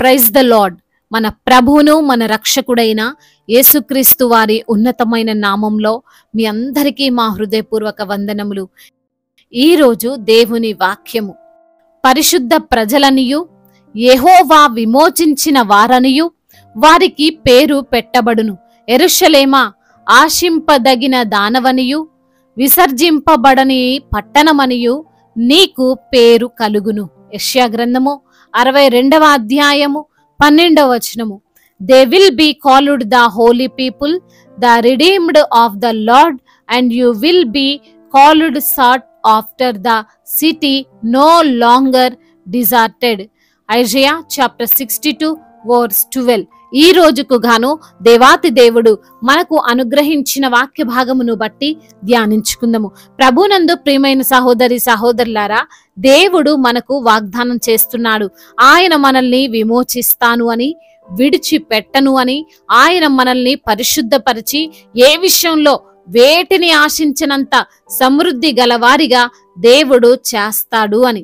Praise the lord. మన ప్రభువును మన రక్షకుడైన యేసుక్రీస్తు వారి ఉన్నతమైన నామంలో మీ అందరికీ మా హృదయపూర్వక వందనములు. ఈరోజు దేవుని వాక్యము, పరిశుద్ధ ప్రజలనియు యెహోవా విమోచించిన వారనియు వారికి పేరు పెట్టబడును. యెరూషలేమా, ఆశింపదగిన దానవనియు విసర్జింపబడని పట్టణమనియు నీకు పేరు కలుగును. యెషయా గ్రంథము 62వ అధ్యాయము 12వ వచనము. They will be called the holy people, the redeemed of the lord, and you will be called sought after the city no longer deserted. Isaiah chapter 62 verse 12. ఈ రోజుకు గాను దేవాతి దేవుడు మనకు అనుగ్రహించిన వాక్య భాగమును బట్టి ధ్యానించుకుందాము. ప్రభునందు ప్రియమైన సహోదరి సహోదరులారా, దేవుడు మనకు వాగ్దానం చేస్తున్నాడు. ఆయన మనల్ని విమోచిస్తాను అని, విడిచిపెట్టను అని, ఆయన మనల్ని పరిశుద్ధపరిచి ఏ విషయంలో వేటిని ఆశించినంత సమృద్ధి గలవారిగా దేవుడు చేస్తాడు అని.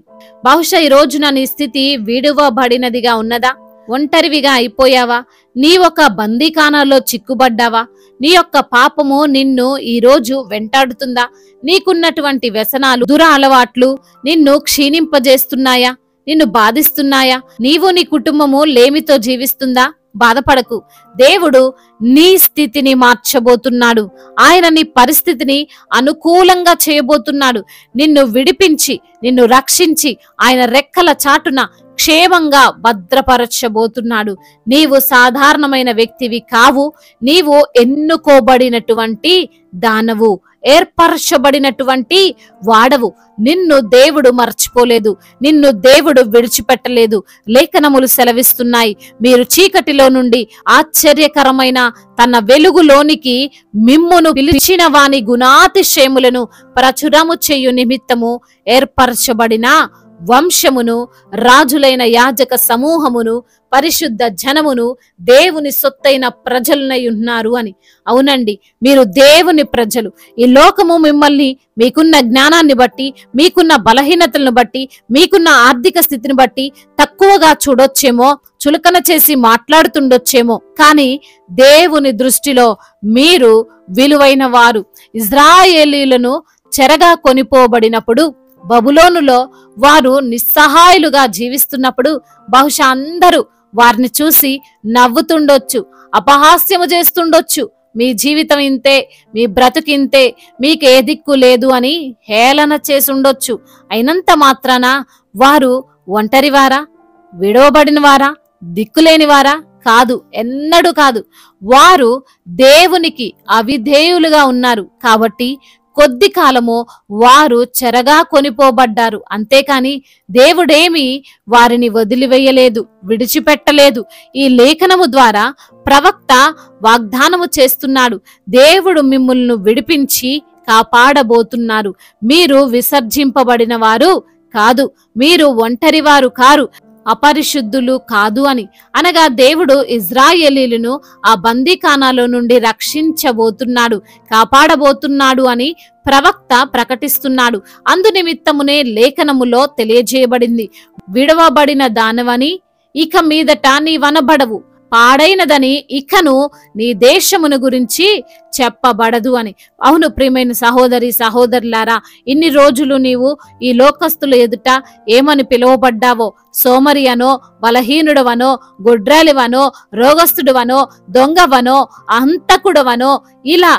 బహుశా ఈ రోజున నీ స్థితి విడువబడినదిగా ఉన్నదా? ఒంటరివిగా అయిపోయావా? నీ ఒక బందీఖానాలో చిక్కుబడ్డావా? నీ యొక్క పాపము నిన్ను ఈరోజు వెంటాడుతుందా? నీకున్నటువంటి వ్యసనాలు, దుర అలవాట్లు నిన్ను క్షీణింపజేస్తున్నాయా? నిన్ను బాధిస్తున్నాయా? నీవు నీ కుటుంబము లేమితో జీవిస్తుందా? బాధపడకు. దేవుడు నీ స్థితిని మార్చబోతున్నాడు. ఆయన నీ పరిస్థితిని అనుకూలంగా చేయబోతున్నాడు. నిన్ను విడిపించి, నిన్ను రక్షించి ఆయన రెక్కల చాటున క్షేమంగా భద్రపరచబోతున్నాడు. నీవు సాధారణమైన వ్యక్తివి కావు. నీవు ఎన్నుకోబడినటువంటి దానవు, ఏర్పరచబడినటువంటి వాడవు. నిన్ను దేవుడు మర్చిపోలేదు, నిన్ను దేవుడు విడిచిపెట్టలేదు. లేఖనములు సెలవిస్తున్నాయి, మీరు చీకటిలో నుండి ఆశ్చర్యకరమైన తన వెలుగులోనికి మిమ్మును పిలిచిన వాని గుణాతిశయములను ప్రచురము చేయు నిమిత్తము ఏర్పరచబడిన వంశమును, రాజులైన యాజక సమూహమును, పరిశుద్ధ జనమును, దేవుని సొత్తైన ప్రజలనై ఉన్నారు అని. అవునండి, మీరు దేవుని ప్రజలు. ఈ లోకము మిమ్మల్ని మీకున్న జ్ఞానాన్ని బట్టి, మీకున్న బలహీనతలను బట్టి, మీకున్న ఆర్థిక స్థితిని బట్టి తక్కువగా చూడొచ్చేమో, చులకన చేసి మాట్లాడుతుండొచ్చేమో, కానీ దేవుని దృష్టిలో మీరు విలువైన వారు. ఇజ్రాయేలీలను చెరగా కొనిపోబడినప్పుడు, బబులోనులో వారు నిస్సహాయులుగా జీవిస్తున్నప్పుడు బహుశా అందరూ వారిని చూసి నవ్వుతుండొచ్చు, అపహాస్యము చేస్తుండొచ్చు. మీ జీవితం ఇంతే, మీ బ్రతుకింతే, మీకే దిక్కు లేదు అని హేళన చేసుండొచ్చు. అయినంత మాత్రాన వారు ఒంటరివారా? విడవబడిన వారా? దిక్కులేనివారా? కాదు, ఎన్నడూ కాదు. వారు దేవునికి అవిధేయులుగా ఉన్నారు కాబట్టి కొద్ది కాలము వారు చెరగా కొనిపోబడ్డారు. అంతేకాని దేవుడేమి వారిని వదిలివేయలేదు, విడిచిపెట్టలేదు. ఈ లేఖనము ద్వారా ప్రవక్త వాగ్దానము చేస్తున్నాడు. దేవుడు మిమ్ములను విడిపించి కాపాడబోతున్నారు. మీరు విసర్జింపబడిన వారు కాదు, మీరు ఒంటరివారు కారు, అపరిశుద్ధులు కాదు అని. అనగా దేవుడు ఇజ్రాయేలీలను ఆ బందీఖానాలో నుండి రక్షించబోతున్నాడు, కాపాడబోతున్నాడు అని ప్రవక్త ప్రకటిస్తున్నాడు. అందు నిమిత్తమునే లేఖనములో తెలియజేయబడింది, విడవబడిన దానవని ఇక మీదట నీవనబడవు, పాడైనదని ఇకను నీ దేశమును గురించి చెప్పబడదు అని. అవును ప్రియమైన సహోదరి సహోదరులారా, ఇన్ని రోజులు నీవు ఈ లోకస్తుల ఎదుట ఏమని పిలువబడ్డావో, సోమరి అనో, బలహీనుడవనో, గొడ్రాలివనో, రోగస్తుడువనో, దొంగవనో, హంతకుడవనో, ఇలా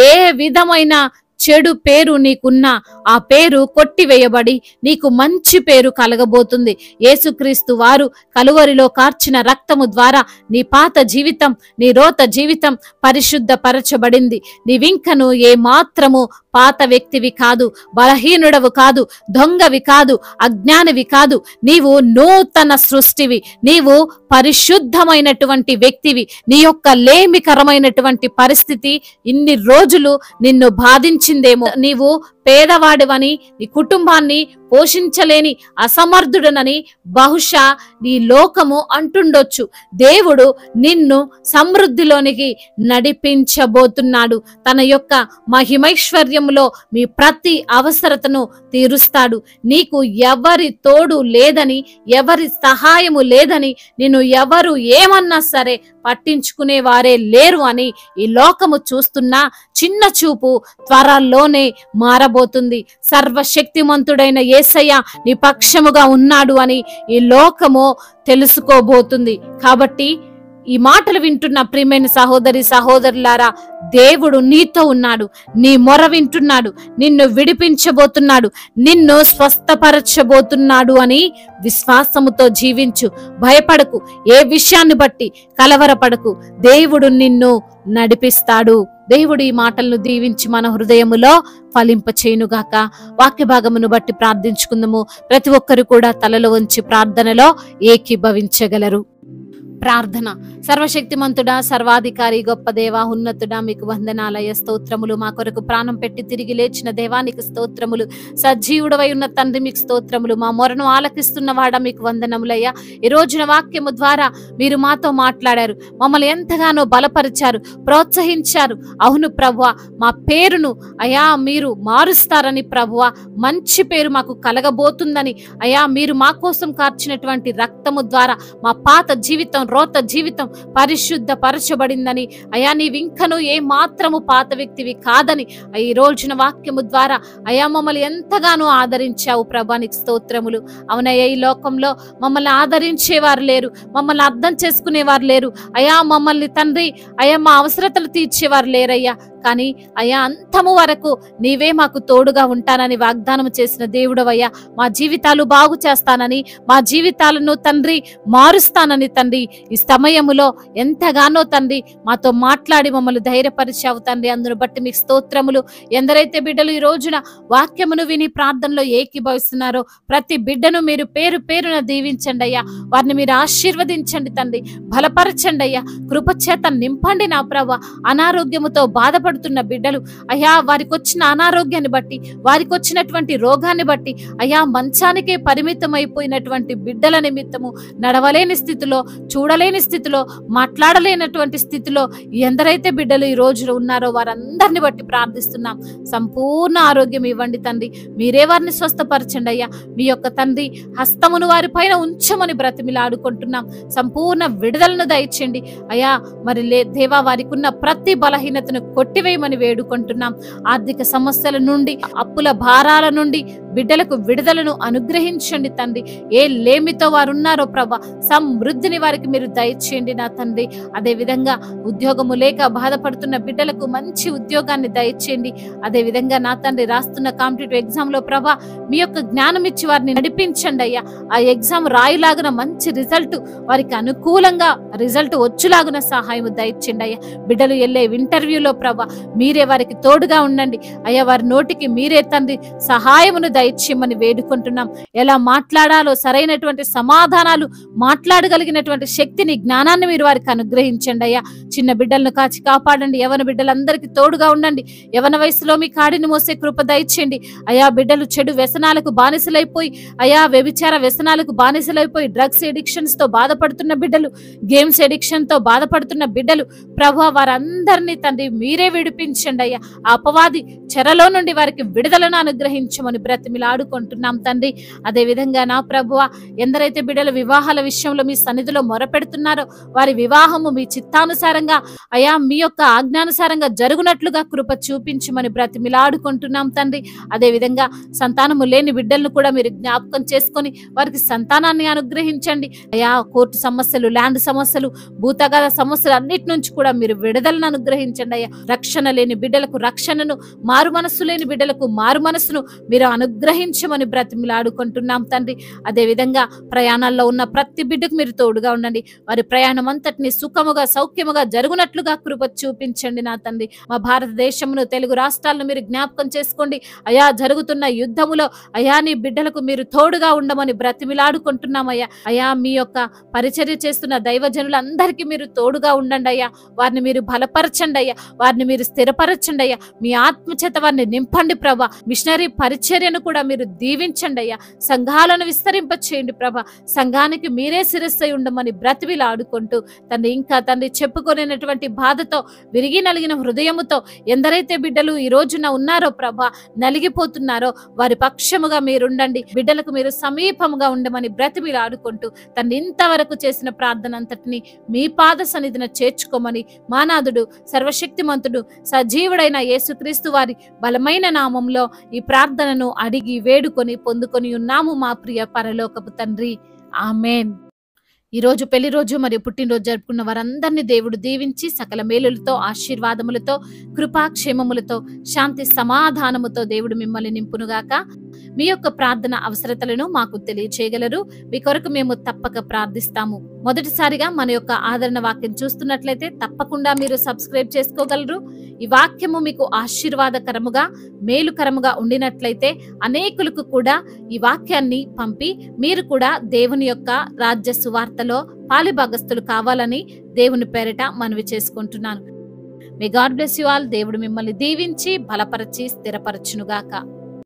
ఏ విధమైన చెడు పేరు నీకున్నా ఆ పేరు కొట్టివేయబడి నీకు మంచి పేరు కలగబోతుంది. యేసుక్రీస్తు వారు కలువరిలో కార్చిన రక్తము ద్వారా నీ పాత జీవితం, నీ రోత జీవితం పరిశుద్ధపరచబడింది. నీవింకను ఏ మాత్రము పాత వ్యక్తివి కాదు, బలహీనుడవు కాదు, దొంగవి కాదు, అజ్ఞానివి కాదు. నీవు నూతన సృష్టివి, నీవు పరిశుద్ధమైనటువంటి వ్యక్తివి. నీ యొక్క లేమికరమైనటువంటి పరిస్థితి ఇన్ని రోజులు నిన్ను బాధించిందేమో, నీవు పేదవాడివని, నీ కుటుంబాన్ని పోషించలేని అసమర్థుడనని బహుశా నీ లోకము అంటుండొచ్చు. దేవుడు నిన్ను సమృద్ధిలోనికి నడిపించబోతున్నాడు. తన యొక్క మహిమైశ్వర్యము విషయంలో మీ ప్రతి అవసరతను తీరుస్తాడు. నీకు ఎవరి తోడు లేదని, ఎవరి సహాయము లేదని, నిన్ను ఎవరు ఏమన్నా సరే పట్టించుకునే వారే లేరు అని ఈ లోకము చూస్తున్నా చిన్న చూపు త్వరలోనే మారబోతుంది. సర్వశక్తిమంతుడైన యేసయ్య నీ పక్షముగా ఉన్నాడు అని ఈ లోకము తెలుసుకోబోతుంది. కాబట్టి ఈ మాటలు వింటున్న ప్రియమైన సహోదరి సహోదరులారా, దేవుడు నీతో ఉన్నాడు, నీ మొర వింటున్నాడు, నిన్ను విడిపించబోతున్నాడు, నిన్ను స్వస్థపరచబోతున్నాడు అని విశ్వాసముతో జీవించు. భయపడకు, ఏ విషయాన్ని బట్టి కలవరపడకు. దేవుడు నిన్ను నడిపిస్తాడు. దేవుడు ఈ మాటలను దీవించి మన హృదయములో ఫలింపచేయునుగాక. వాక్య భాగమును బట్టి ప్రార్థించుకుందాము. ప్రతి ఒక్కరు కూడా తలలో వంచి ప్రార్థనలో ఏకీభవించగలరు. ప్రార్థన. సర్వశక్తిమంతుడా, సర్వాధికారి, గొప్ప దేవా, ఉన్నతుడా, మీకు వందనాలయ స్తోత్రములు. మా కొరకు ప్రాణం పెట్టి తిరిగి లేచిన దేవానికి స్తోత్రములు. సజీవుడవై ఉన్న తండ్రి మీకు స్తోత్రములు. మా మొరను ఆలకిస్తున్నవాడా మీకు వందనములయ్యా. ఈ రోజున వాక్యము ద్వారా మీరు మాతో మాట్లాడారు, మమ్మల్ని ఎంతగానో బలపరిచారు, ప్రోత్సహించారు. అవును ప్రభువా, మా పేరును అయా మీరు మారుస్తారని ప్రభువా, మంచి పేరు మాకు కలగబోతుందని అయా మీరు మా కోసం కార్చినటువంటి రక్తము ద్వారా మా పాత జీవితం, రోత జీవితం పరిశుద్ధపరచబడిందని అయా నీవింకను ఏ మాత్రము పాత వ్యక్తివి కాదని ఈ రోజున వాక్యము ద్వారా అయా మమ్మల్ని ఎంతగానో ఆదరించావు ప్రభా, నీకు స్తోత్రములు. అవునయ్యా, ఈ లోకంలో మమ్మల్ని ఆదరించేవారు లేరు, మమ్మల్ని అర్థం చేసుకునేవారు లేరు అయా. మమ్మల్ని తండ్రి అయా మా అవసరతలు తీర్చేవారు లేరయ్యా. కానీ అయా అంతము వరకు నీవే మాకు తోడుగా ఉంటానని వాగ్దానం చేసిన దేవుడవయ్యా. మా జీవితాలు బాగు చేస్తానని, మా జీవితాలను తండ్రి మారుస్తానని తండ్రి ఈ సమయములో ఎంతగానో తండ్రి మాతో మాట్లాడి మమ్మల్ని ధైర్యపరిచావు తండ్రి. అందును బట్టి మీకు స్తోత్రములు. ఎందరైతే బిడ్డలు ఈ రోజున వాక్యమును విని ప్రార్థనలో ఏకీభవిస్తున్నారో ప్రతి బిడ్డను మీరు పేరు పేరున దీవించండి అయ్యా. వారిని మీరు ఆశీర్వదించండి తండ్రి, బలపరచండి అయ్యా. కృపచేత నింపండి నా ప్రభా. అనారోగ్యముతో బాధపడుతున్న బిడ్డలు అయ్యా, వారికి వచ్చిన అనారోగ్యాన్ని బట్టి, వారికి వచ్చినటువంటి రోగాన్ని బట్టి అయ్యా మంచానికే పరిమితం అయిపోయినటువంటి బిడ్డల నిమిత్తము, నడవలేని స్థితిలో, చూడలేని స్థితిలో, మాట్లాడలేనటువంటి స్థితిలో ఎందరైతే బిడ్డలు ఈ రోజు ఉన్నారో వారందరిని బట్టి ప్రార్థిస్తున్నాం. సంపూర్ణ ఆరోగ్యం ఇవ్వండి తండ్రి. మీరే వారిని స్వస్థపరచండి అయ్యా. మీ యొక్క తండ్రి హస్తమును వారి పైన ఉంచమని బ్రతిమిలాడుకుంటున్నాం. సంపూర్ణ విడుదలను దయచేయండి అయ్యా. మరి దేవా, వారికి ఉన్న ప్రతి బలహీనతను కొట్టివేయమని వేడుకుంటున్నాం. ఆర్థిక సమస్యల నుండి, అప్పుల భారాల నుండి బిడ్డలకు విడుదలను అనుగ్రహించండి తండ్రి. ఏ లేమితో వారు ఉన్నారో ప్రభా, సమృద్ధిని వారికి మీరు దయచేయండి నా తండ్రి. అదే విధంగా ఉద్యోగము లేక బాధపడుతున్న బిడ్డలకు మంచి ఉద్యోగాన్ని దయచేయండి. అదే విధంగా నా తండ్రి రాస్తున్న కాంపిటేటివ్ ఎగ్జామ్ లో ప్రభా మీ యొక్క జ్ఞానం ఇచ్చి వారిని నడిపించండి అయ్యా. ఆ ఎగ్జామ్ రాయిలాగున మంచి రిజల్ట్, వారికి అనుకూలంగా రిజల్ట్ వచ్చులాగున సహాయం దయచేయండి అయ్యా. బిడ్డలు వెళ్ళే ఇంటర్వ్యూలో ప్రభా మీరే వారికి తోడుగా ఉండండి అయ్యా. వారి నోటికి మీరే తండ్రి సహాయమును దయచేయమని వేడుకుంటున్నాం. ఎలా మాట్లాడాలో సరైనటువంటి సమాధానాలు మాట్లాడగలిగినటువంటి శక్తిని, జ్ఞానాన్ని మీరు వారికి అనుగ్రహించండి అయ్యా. చిన్న బిడ్డలను కాచి కాపాడండి. యవన బిడ్డలందరికీ తోడుగా ఉండండి. యవన వయసులో మీ కాడిని మోసే కృప దయచేయండి అయా. బిడ్డలు చెడు వ్యసనాలకు బానిసలైపోయి అయా, వ్యభిచార వ్యసనాలకు బానిసలైపోయి డ్రగ్స్ ఎడిక్షన్స్ తో బాధపడుతున్న బిడ్డలు, గేమ్స్ ఎడిక్షన్ తో బాధపడుతున్న బిడ్డలు ప్రభు వారందరినీ తండ్రి మీరే విడిపించండి అయ్యా. ఆ అపవాది చెరలో నుండి వారికి విడుదలను అనుగ్రహించమని బ్రతిమిలాడుకుంటున్నాం తండ్రి. అదే విధంగా నా ప్రభువ, ఎందరైతే బిడ్డల వివాహాల విషయంలో మీ సన్నిధిలో మొరపెడుతున్నారో వారి వివాహము మీ చిత్తానుసారంగా అయా, మీ యొక్క ఆజ్ఞానుసారంగా జరుగునట్లుగా కృప చూపించమని బ్రతిమిలాడుకుంటున్నాం తండ్రి. అదే విధంగా సంతానము లేని బిడ్డలను కూడా మీరు జ్ఞాపకం చేసుకొని వారికి సంతానాన్ని అనుగ్రహించండి అయా. కోర్టు సమస్యలు, ల్యాండ్ సమస్యలు, భూతగాథ సమస్యలు అన్నిటి నుంచి కూడా మీరు విడుదలను అనుగ్రహించండి అయ్యా. రక్షణ లేని బిడ్డలకు రక్షణను, మారు మనస్సు లేని బిడ్డలకు మారు మనస్సును మీరు అనుగ్రహించమని బ్రతిమిలాడుకుంటున్నాం తండ్రి. అదే విధంగా ప్రయాణాల్లో ఉన్న ప్రతి బిడ్డకు మీరు తోడుగా ఉండండి. వారి ప్రయాణం అంతటిని సుఖముగా, సౌఖ్యముగా జరుగునట్లుగా కృప చూపించండి నా తండ్రి. మా భారతదేశమును, తెలుగు రాష్ట్రాలను మీరు జ్ఞాపకం చేసుకోండి అయా. జరుగుతున్న యుద్ధములో అయా నీ బిడ్డలకు మీరు తోడుగా ఉండమని బ్రతిమిలాడుకుంటున్నాం అయ్యా. అయా, మీ యొక్క పరిచర్య చేస్తున్న దైవజనులందరికీ మీరు తోడుగా ఉండండి అయ్యా. వారిని మీరు బలపరచండి అయ్యా. వారిని మీరు స్థిరపరచండి అయ్యా. మీ ఆత్మచేత వారిని నింపండి ప్రభా. మిషనరీ పరిచర్యను కూడా మీరు దీవించండి అయ్యా. సంఘాలను విస్తరింప చేయండి ప్రభా. సంఘానికి మీరే శిరస్సై ఉండమని బ్రతిమిలాడుకుంటూ తండ్రి, ఇంకా తండ్రి చెప్పుకొనేటువంటి బాధతో విరిగి నలిగిన హృదయముతో ఎందరైతే బిడ్డలు ఈ రోజున ఉన్నారో ప్రభా, నలిగిపోతున్నారో వారి పక్షముగా మీరుండండి. బిడ్డలకు మీరు సమీపముగా ఉండమని బ్రతిమిలాడుకుంటూ తండ్రి, ఇంతవరకు చేసిన ప్రార్థన అంతటిని మీ పాద సన్నిధిన చేర్చుకోమని మానాథుడు సర్వశక్తిమంతుడు సజీవుడైన యేసుక్రీస్తు వారి బలమైన నామంలో ఈ ప్రార్థనను అడిగి వేడుకొని పొందుకొని ఉన్నాము మా ప్రియ పరలోకపు తండ్రి. ఆమేన్. ఈ రోజు పెళ్లి రోజు మరియు పుట్టినరోజు జరుపుకున్న వారందరినీ దేవుడు దీవించి సకల మేలులతో, ఆశీర్వాదములతో, కృపాక్షేమములతో, శాంతి సమాధానముతో దేవుడు మిమ్మల్ని నింపునుగాక. మీ యొక్క ప్రార్థన అవసరతలను మాకు తెలియచేయగలరు. మీ కొరకు మేము తప్పక ప్రార్థిస్తాము. మొదటిసారిగా మన యొక్క ఆదరణ వాక్యం చూస్తున్నట్లయితే తప్పకుండా మీరు సబ్స్క్రైబ్ చేసుకోగలరు. ఈ వాక్యము మీకు ఆశీర్వాదకరముగా, మేలుకరముగా ఉండినట్లయితే అనేకులకు కూడా ఈ వాక్యాన్ని పంపి మీరు కూడా దేవుని యొక్క రాజ్య సువార్తలో పాలిభాగస్తులు కావాలని దేవుని పేరిట మనవి చేసుకుంటున్నాను. May God bless you all. దేవుడు మిమ్మల్ని దీవించి బలపరచి స్థిరపరచునుగాక.